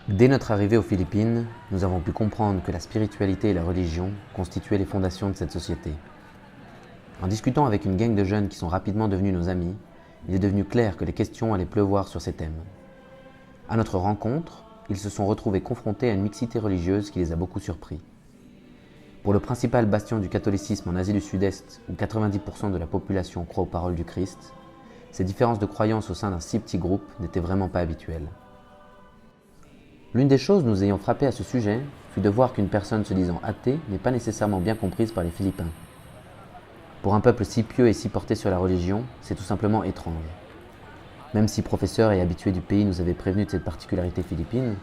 Dès notre arrivée aux Philippines, nous avons pu comprendre que la spiritualité et la religion constituaient les fondations de cette société. En discutant avec une gang de jeunes qui sont rapidement devenus nos amis, il est devenu clair que les questions allaient pleuvoir sur ces thèmes. À notre rencontre, ils se sont retrouvés confrontés à une mixité religieuse qui les a beaucoup surpris. Pour le principal bastion du catholicisme en Asie du Sud-Est, où 90% de la population croit aux paroles du Christ, ces différences de croyances au sein d'un si petit groupe n'étaient vraiment pas habituelles. L'une des choses nous ayant frappé à ce sujet fut de voir qu'une personne se disant athée n'est pas nécessairement bien comprise par les Philippins. Pour un peuple si pieux et si porté sur la religion, c'est tout simplement étrange. Même si professeurs et habitués du pays nous avaient prévenus de cette particularité philippine,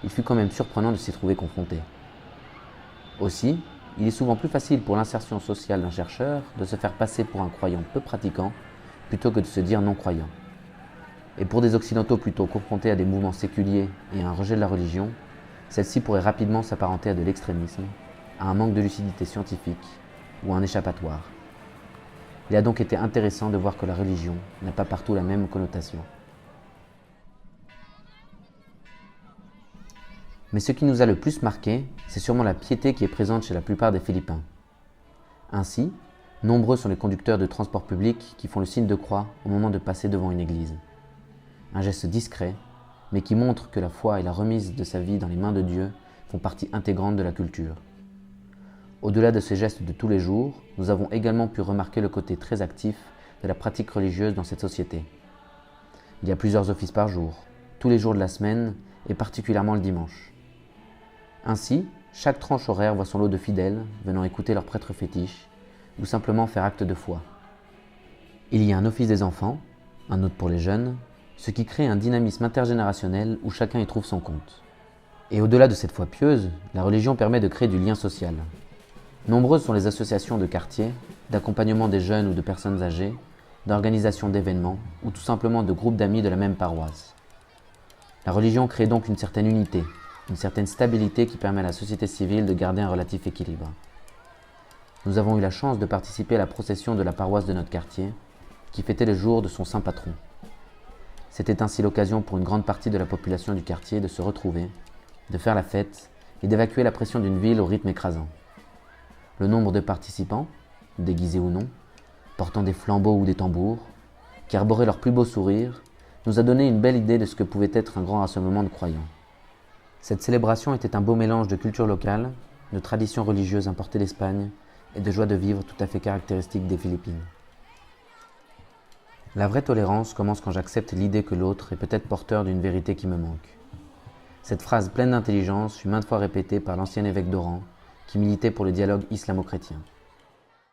il fut quand même surprenant de s'y trouver confrontés. Aussi, il est souvent plus facile pour l'insertion sociale d'un chercheur de se faire passer pour un croyant peu pratiquant plutôt que de se dire non-croyant. Et pour des occidentaux plutôt confrontés à des mouvements séculiers et à un rejet de la religion, celle-ci pourrait rapidement s'apparenter à de l'extrémisme, à un manque de lucidité scientifique ou à un échappatoire. Il a donc été intéressant de voir que la religion n'a pas partout la même connotation. Mais ce qui nous a le plus marqué, c'est sûrement la piété qui est présente chez la plupart des Philippins. Ainsi, nombreux sont les conducteurs de transport public qui font le signe de croix au moment de passer devant une église. Un geste discret, mais qui montre que la foi et la remise de sa vie dans les mains de Dieu font partie intégrante de la culture. Au-delà de ces gestes de tous les jours, nous avons également pu remarquer le côté très actif de la pratique religieuse dans cette société. Il y a plusieurs offices par jour, tous les jours de la semaine et particulièrement le dimanche. Ainsi, chaque tranche horaire voit son lot de fidèles venant écouter leur prêtre fétiche ou simplement faire acte de foi. Il y a un office des enfants, un autre pour les jeunes, ce qui crée un dynamisme intergénérationnel où chacun y trouve son compte. Et au-delà de cette foi pieuse, la religion permet de créer du lien social. Nombreuses sont les associations de quartier, d'accompagnement des jeunes ou de personnes âgées, d'organisation d'événements ou tout simplement de groupes d'amis de la même paroisse. La religion crée donc une certaine unité, une certaine stabilité qui permet à la société civile de garder un relatif équilibre. Nous avons eu la chance de participer à la procession de la paroisse de notre quartier, qui fêtait le jour de son saint patron. C'était ainsi l'occasion pour une grande partie de la population du quartier de se retrouver, de faire la fête et d'évacuer la pression d'une ville au rythme écrasant. Le nombre de participants, déguisés ou non, portant des flambeaux ou des tambours, qui arboraient leur plus beau sourire, nous a donné une belle idée de ce que pouvait être un grand rassemblement de croyants. Cette célébration était un beau mélange de culture locale, de traditions religieuses importées d'Espagne et de joie de vivre tout à fait caractéristique des Philippines. La vraie tolérance commence quand j'accepte l'idée que l'autre est peut-être porteur d'une vérité qui me manque. Cette phrase pleine d'intelligence fut maintes fois répétée par l'ancien évêque d'Oran, qui militait pour le dialogue islamo-chrétien.